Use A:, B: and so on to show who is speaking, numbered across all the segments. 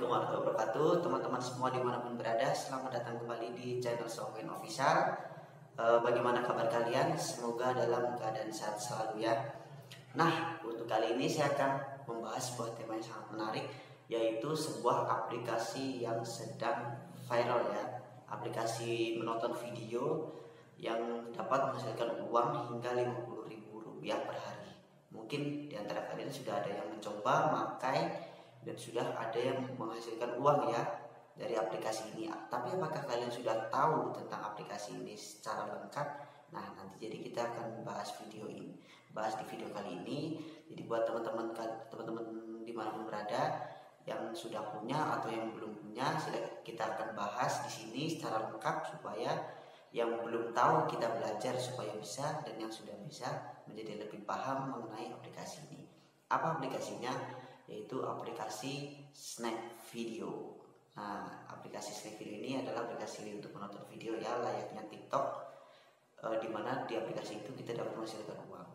A: Assalamualaikum warahmatullahi wabarakatuh. Teman-teman semua dimanapun berada, selamat datang kembali di channel Songwin Official. Bagaimana kabar kalian? Semoga dalam keadaan sehat selalu ya. Nah, untuk kali ini saya akan membahas sebuah tema yang sangat menarik, yaitu sebuah aplikasi yang sedang viral ya. Aplikasi menonton video yang dapat menghasilkan uang hingga Rp50.000 per hari. Mungkin di antara kalian sudah ada yang mencoba, memakai, dan sudah ada yang menghasilkan uang ya dari aplikasi ini. Tapi apakah kalian sudah tahu tentang aplikasi ini secara lengkap? Nah, nanti jadi kita akan bahas di video kali ini. Jadi buat teman-teman dimanapun berada yang sudah punya atau yang belum punya, kita akan bahas di sini secara lengkap supaya yang belum tahu kita belajar supaya bisa, dan yang sudah bisa menjadi lebih paham mengenai aplikasi ini. Apa aplikasinya? Yaitu aplikasi Snack Video. Nah, aplikasi Snack Video ini adalah aplikasi untuk menonton video ya, layaknya TikTok, dimana di aplikasi itu kita dapat menghasilkan uang.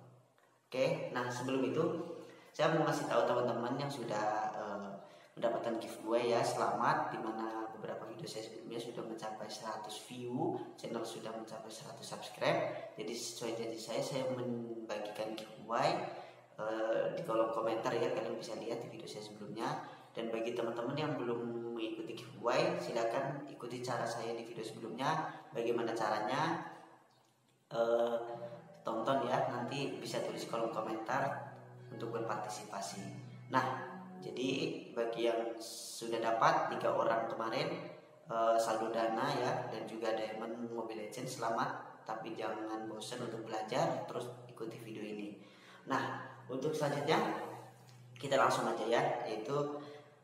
A: Oke, nah sebelum itu saya mau ngasih tahu teman-teman yang sudah mendapatkan giveaway ya, selamat, dimana beberapa video saya sebelumnya sudah mencapai 100 view, channel sudah mencapai 100 subscribe. Jadi sesuai janji saya membagikan giveaway di kolom komentar ya, kalian bisa lihat di video saya sebelumnya. Dan bagi teman-teman yang belum mengikuti giveaway, silakan ikuti cara saya di video sebelumnya. Bagaimana caranya? Tonton ya, nanti bisa tulis kolom komentar untuk berpartisipasi. Nah, jadi bagi yang sudah dapat 3 orang kemarin saldo dana ya, dan juga Diamond Mobile Legends, selamat. Tapi jangan bosan untuk belajar, terus ikuti video ini. Nah, untuk selanjutnya kita langsung aja ya, yaitu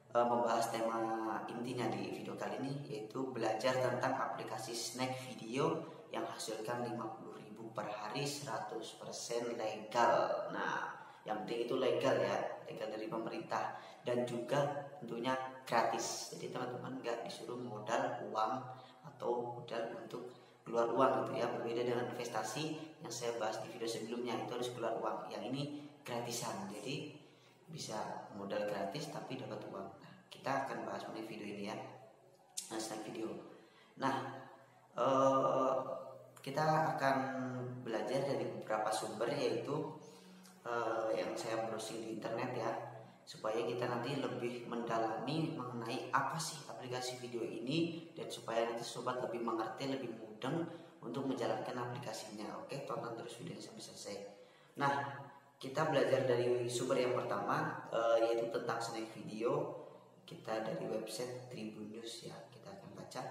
A: membahas tema intinya di video kali ini, yaitu belajar tentang aplikasi Snack Video yang hasilkan Rp50.000 per hari, 100% legal. Nah, yang penting itu legal ya, legal dari pemerintah, dan juga tentunya gratis. Jadi teman-teman nggak disuruh modal uang atau modal untuk keluar uang gitu ya. Berbeda dengan investasi yang saya bahas di video sebelumnya, itu harus keluar uang. Yang ini gratisan, jadi bisa modal gratis tapi dapat uang. Nah, kita akan bahas mengenai video ini ya, Snack Video. Nah, kita akan belajar dari beberapa sumber, yaitu yang saya browsing di internet ya, supaya kita nanti lebih mendalami mengenai apa sih aplikasi video ini, dan supaya nanti sobat lebih mengerti, lebih mudah untuk menjalankan aplikasinya. Oke, tonton terus videonya sampai selesai. Nah, kita belajar dari sumber yang pertama, yaitu tentang Snack Video. Kita dari website Tribun News ya, kita akan baca.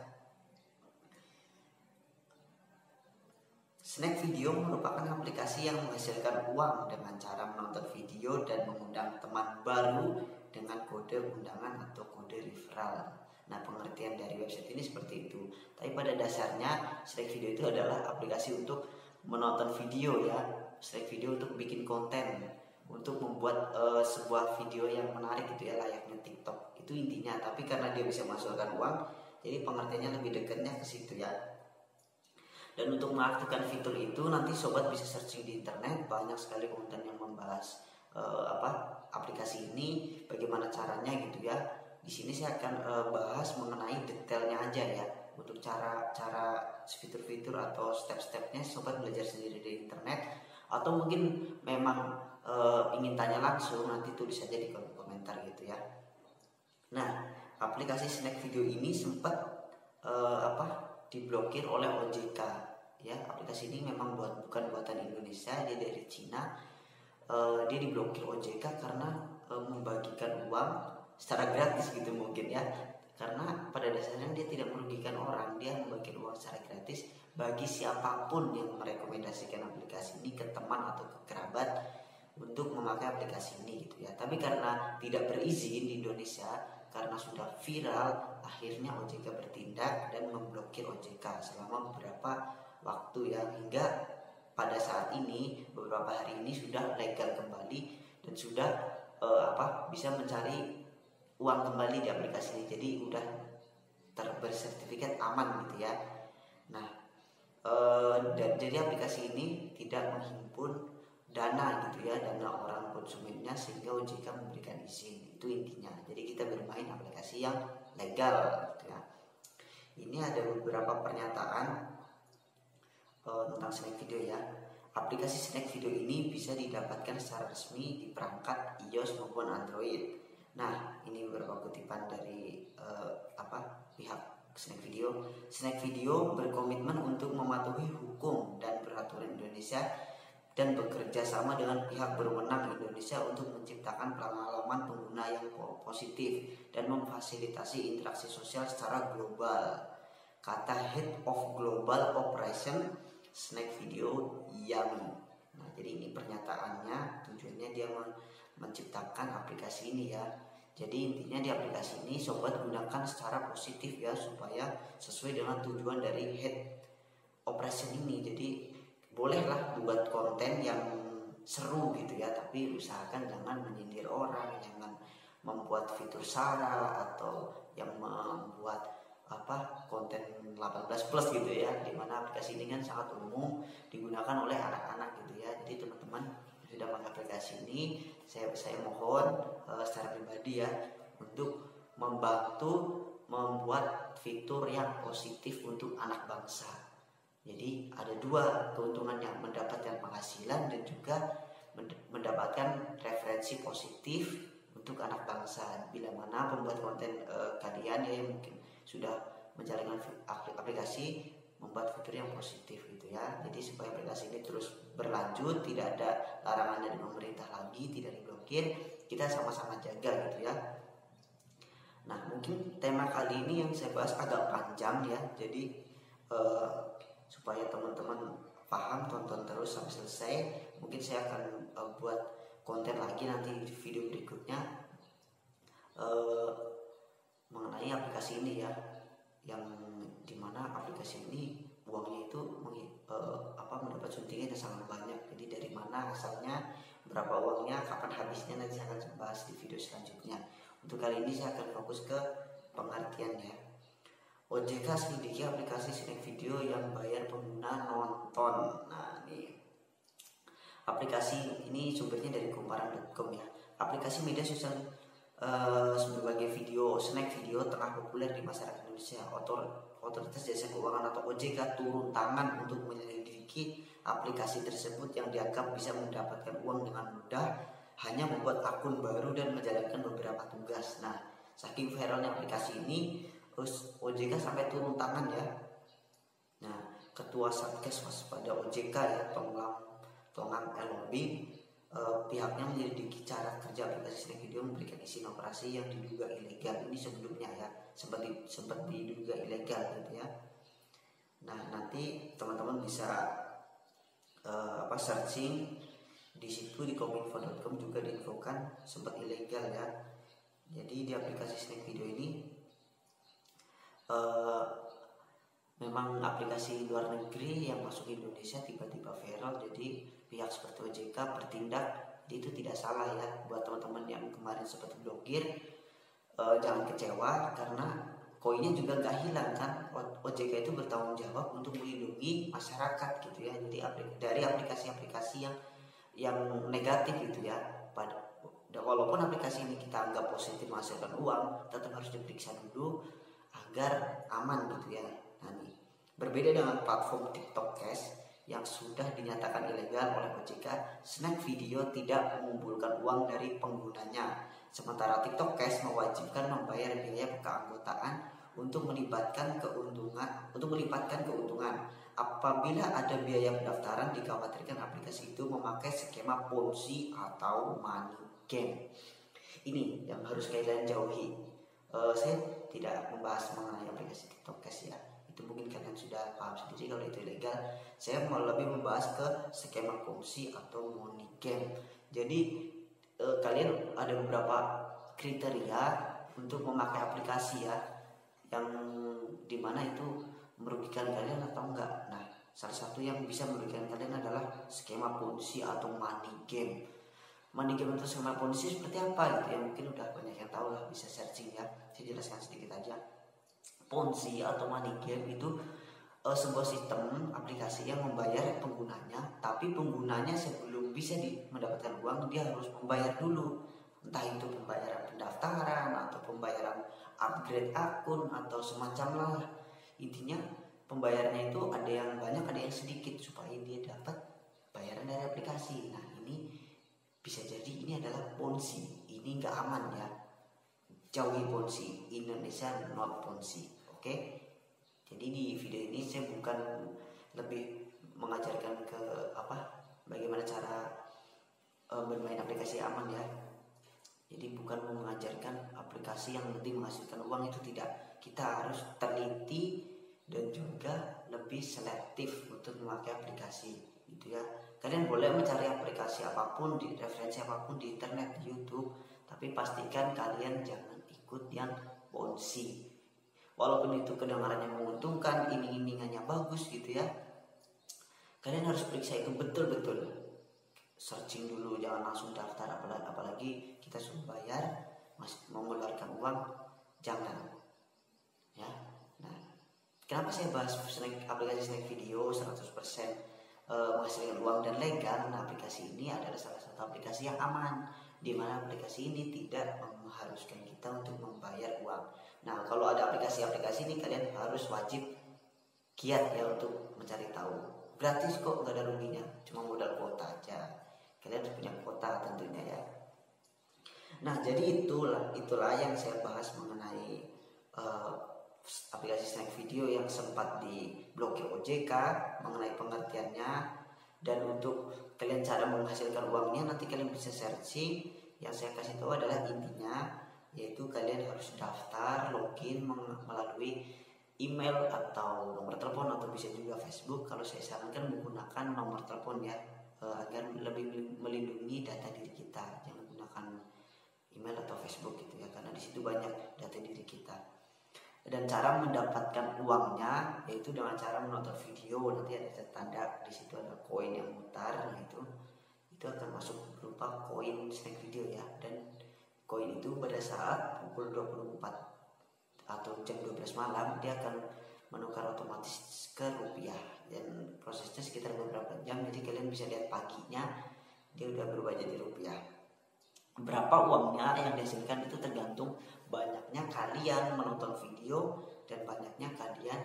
A: Snack Video merupakan aplikasi yang menghasilkan uang dengan cara menonton video dan mengundang teman baru dengan kode undangan atau kode referral. Nah, pengertian dari website ini seperti itu. Tapi pada dasarnya Snack Video itu adalah aplikasi untuk menonton video ya, Snack Video untuk bikin konten, untuk membuat sebuah video yang menarik gitu ya, layaknya TikTok. Itu intinya. Tapi karena dia bisa menghasilkan uang, jadi pengertiannya lebih dekatnya ke situ ya. Dan untuk mengaktifkan fitur itu, nanti sobat bisa searching di internet, banyak sekali konten yang membahas aplikasi ini, bagaimana caranya gitu ya. Di sini saya akan bahas mengenai detailnya aja ya. Untuk cara fitur-fitur atau step-stepnya sobat belajar sendiri di internet, atau mungkin memang ingin tanya langsung, nanti tulis saja di kolom komentar gitu ya. Nah, aplikasi Snack Video ini sempat diblokir oleh OJK ya. Aplikasi ini memang bukan buatan Indonesia, dia dari Cina. Dia diblokir OJK karena membagikan uang secara gratis gitu mungkin ya, karena pada dasarnya dia tidak merugikan orang, dia membagikan uang secara gratis bagi siapapun yang merekomendasikan aplikasi ini ke teman atau ke kerabat untuk memakai aplikasi ini gitu ya. Tapi karena tidak berizin di Indonesia, karena sudah viral, akhirnya OJK bertindak dan memblokir OJK selama beberapa waktu ya, hingga pada saat ini beberapa hari ini sudah legal kembali dan sudah bisa mencari uang kembali di aplikasi ini. Jadi udah bersertifikat aman gitu ya. Nah, jadi aplikasi ini tidak menghimpun dana gitu ya, dana orang konsumennya sehingga OJK memberikan izin. Itu intinya. Jadi kita bermain aplikasi yang legal gitu ya. Ini ada beberapa pernyataan tentang snack video ya. Aplikasi snack video ini bisa didapatkan secara resmi di perangkat iOS maupun Android. Nah, ini beberapa kutipan dari pihak snack video. Snack video berkomitmen untuk mematuhi hukum dan peraturan Indonesia dan bekerja sama dengan pihak berwenang Indonesia untuk menciptakan pengalaman pengguna yang positif dan memfasilitasi interaksi sosial secara global. Kata Head of Global Operation Snack Video Yami. Nah, jadi ini pernyataannya, tujuannya dia menciptakan aplikasi ini ya. Jadi intinya di aplikasi ini sobat gunakan secara positif ya, supaya sesuai dengan tujuan dari Head Operation ini. Jadi bolehlah buat konten yang seru gitu ya, tapi usahakan jangan menyindir orang, jangan membuat fitur sara atau yang membuat konten 18 plus gitu ya, dimana aplikasi ini kan sangat umum digunakan oleh anak-anak gitu ya. Jadi teman-teman sudah pakai aplikasi ini, saya mohon secara pribadi ya untuk membantu membuat fitur yang positif untuk anak bangsa. Jadi ada dua keuntungannya, mendapatkan penghasilan dan juga mendapatkan referensi positif untuk anak bangsa. Bila mana pembuat konten kalian ya yang mungkin sudah menjalankan aplikasi membuat fitur yang positif gitu ya. Jadi supaya aplikasi ini terus berlanjut, tidak ada larangan dari pemerintah lagi, tidak diblokir, kita sama-sama jaga gitu ya. Nah, mungkin tema kali ini yang saya bahas agak panjang ya. Jadi supaya teman-teman paham, tonton terus sampai selesai. Mungkin saya akan buat konten lagi nanti di video berikutnya mengenai aplikasi ini ya, yang dimana aplikasi ini uangnya itu mendapat suntikan yang sangat banyak. Jadi dari mana asalnya, berapa uangnya, kapan habisnya, nanti saya akan bahas di video selanjutnya. Untuk kali ini saya akan fokus ke pengertiannya. OJK selidiki aplikasi snack video yang bayar pengguna nonton. Nah, ini aplikasi ini sumbernya dari kumparan.com ya. Aplikasi media sosial sebagai video snack video tengah populer di masyarakat Indonesia. Otoritas Jasa Keuangan atau OJK turun tangan untuk menyelidiki aplikasi tersebut yang dianggap bisa mendapatkan uang dengan mudah, hanya membuat akun baru dan menjalankan beberapa tugas. Nah, saking viralnya aplikasi ini, OJK sampai turun tangan ya. Nah, Ketua Satgas Waspada OJK ya, Tongang Elombi, pihaknya menyelidiki cara kerja aplikasi snack video memberikan izin operasi yang diduga ilegal. Ini sebelumnya ya, sempat diduga ilegal gitu ya. Nah, nanti teman-teman bisa searching di situ, di kominfo.com juga diinfokan sempat ilegal ya. Jadi di aplikasi snack video ini memang aplikasi luar negeri yang masuk Indonesia tiba-tiba viral. Jadi pihak seperti OJK bertindak, itu tidak salah ya. Buat teman-teman yang kemarin sempat blokir, jangan kecewa karena koinnya juga nggak hilang kan. OJK itu bertanggung jawab untuk melindungi masyarakat gitu ya. Jadi dari aplikasi-aplikasi yang negatif gitu ya. Walaupun aplikasi ini kita anggap positif menghasilkan uang, tetap harus diperiksa dulu agar aman gitu ya. Nah, nih, berbeda dengan platform TikTok Cash yang sudah dinyatakan ilegal oleh OJK, snack video tidak mengumpulkan uang dari penggunanya. Sementara TikTok Cash mewajibkan membayar biaya keanggotaan untuk melibatkan keuntungan. Apabila ada biaya pendaftaran, dikhawatirkan aplikasi itu memakai skema Ponzi atau money game. Ini yang harus kalian jauhi. Saya tidak membahas mengenai aplikasi TikTok Cash ya. Itu mungkin kalian sudah paham sendiri kalau itu ilegal. Saya mau lebih membahas ke skema Ponzi atau money game. Jadi kalian ada beberapa kriteria untuk memakai aplikasi ya, yang dimana itu merugikan kalian atau enggak. Nah, salah satu yang bisa merugikan kalian adalah skema Ponzi atau money game. Money game atau skema Ponzi seperti apa gitu ya, mungkin udah banyak yang tahu lah, bisa searching ya. Saya jelaskan sedikit aja. Ponzi atau money game itu sebuah sistem aplikasi yang membayar penggunanya, tapi penggunanya sebelum bisa mendapatkan uang dia harus membayar dulu, entah itu pembayaran pendaftaran atau pembayaran upgrade akun atau semacam lah. Intinya pembayarannya itu ada yang banyak ada yang sedikit supaya dia dapat bayaran dari aplikasi. Nah ini bisa jadi ini adalah ponzi, ini nggak aman ya, jauhi ponzi, Indonesia not ponzi. Oke. Jadi di video ini saya bukan lebih mengajarkan ke bagaimana cara bermain aplikasi aman ya. Jadi bukan mengajarkan aplikasi yang nanti menghasilkan uang, itu tidak. Kita harus teliti dan juga lebih selektif untuk memakai aplikasi gitu ya. Kalian boleh mencari aplikasi apapun, di referensi apapun di internet, di YouTube, tapi pastikan kalian jangan ikut yang ponzi. Walaupun itu kedengarannya menguntungkan, iming-imingannya bagus gitu ya, kalian harus periksa itu betul-betul, searching dulu, jangan langsung daftar, apalagi kita sudah bayar masih mengeluarkan uang, jangan ya. Nah, kenapa saya bahas aplikasi snack video 100% menghasilkan uang dan legal? Nah, aplikasi ini adalah salah satu aplikasi yang aman, di mana aplikasi ini tidak mengharuskan kita untuk membayar uang. Nah, kalau ada aplikasi-aplikasi ini kalian harus wajib giat ya untuk mencari tahu. Gratis kok, nggak ada ruginya, cuma modal kuota aja. Kalian harus punya kuota tentunya ya. Nah, jadi itulah yang saya bahas mengenai aplikasi snack video yang sempat diblokir OJK, mengenai pengertiannya, dan untuk kalian cara menghasilkan uangnya nanti kalian bisa searching. Yang saya kasih tahu adalah intinya, yaitu kalian harus daftar, login melalui email atau nomor telepon atau bisa juga Facebook. Kalau saya sarankan menggunakan nomor telepon ya, agar lebih melindungi data diri kita. Jangan gunakan email atau Facebook gitu ya, karena di situ banyak data diri kita. Dan cara mendapatkan uangnya yaitu dengan cara menonton video. Nanti ada tanda di situ ada koin yang mutar, itu akan masuk berupa koin snack video ya. Dan koin itu pada saat pukul 24 atau jam 12 malam dia akan menukar otomatis ke rupiah, dan prosesnya sekitar beberapa jam. Jadi kalian bisa lihat paginya dia udah berubah jadi rupiah. Berapa uangnya yang dihasilkan itu tergantung banyaknya kalian menonton video dan banyaknya kalian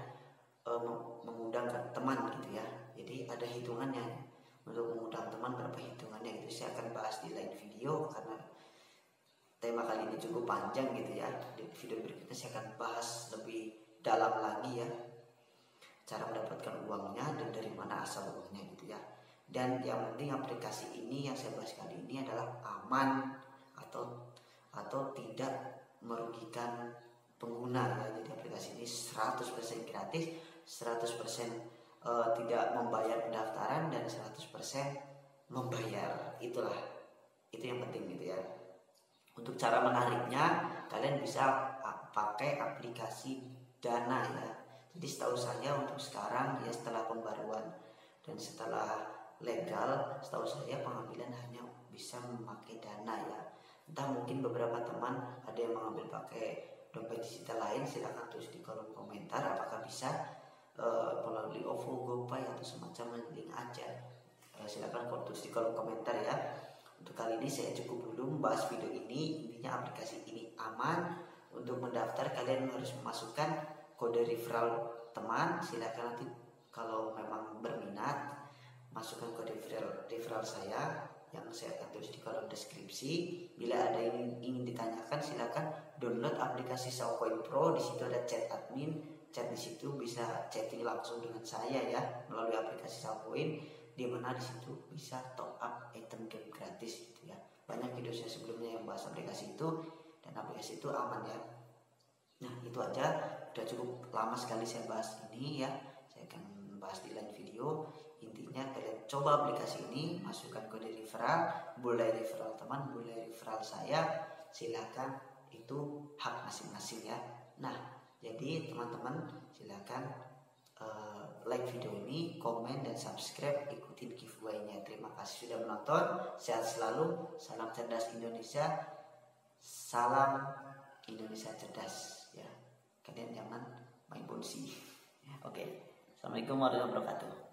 A: mengundang teman gitu ya. Jadi ada hitungannya untuk mengundang teman, berapa hitungannya itu saya akan bahas di lain video karena tema kali ini cukup panjang gitu ya. Di video berikutnya saya akan bahas lebih dalam lagi ya, cara mendapatkan uangnya dan dari mana asal uangnya gitu ya. Dan yang penting aplikasi ini yang saya bahas kali ini adalah aman atau tidak merugikan pengguna ya. Jadi aplikasi ini 100% gratis, 100% tidak membayar pendaftaran, dan 100% membayar. Itu yang penting gitu ya. Untuk cara menariknya kalian bisa pakai aplikasi Dana ya. Jadi setahu saya untuk sekarang ya, setelah pembaruan dan setelah legal, setahu saya pengambilan hanya bisa memakai Dana ya. Entah mungkin beberapa teman ada yang mengambil pakai dompet digital lain, silahkan tulis di kolom komentar apakah bisa melalui OVO, GoPay atau semacam link aja. Silahkan tulis di kolom komentar ya. Untuk kali ini saya cukup dulu membahas video ini. Intinya aplikasi ini aman. Untuk mendaftar kalian harus memasukkan kode referral teman. Silahkan nanti kalau memang berminat masukkan kode referral saya yang saya akan tulis di kolom deskripsi. Bila ada yang ingin ditanyakan silahkan download aplikasi Showcoin Pro. Di situ ada chat admin. Chat di situ bisa chatting langsung dengan saya ya melalui aplikasi Showcoin, di mana di situ bisa top up item game gratis gitu ya. Banyak video saya sebelumnya yang bahas aplikasi itu, dan aplikasi itu aman ya. Nah itu aja, udah cukup lama sekali saya bahas ini ya. Saya akan bahas di lain video. Intinya kalian coba aplikasi ini, masukkan kode referral, boleh referral teman, boleh referral saya, silakan, itu hak masing-masing ya. Nah jadi teman-teman silakan like video ini, komen dan subscribe, ikutin giveaway-nya. Terima kasih sudah menonton. Sehat selalu, salam cerdas Indonesia, salam Indonesia cerdas ya. Kalian jangan main ponzi. Oke. Assalamualaikum warahmatullahi wabarakatuh.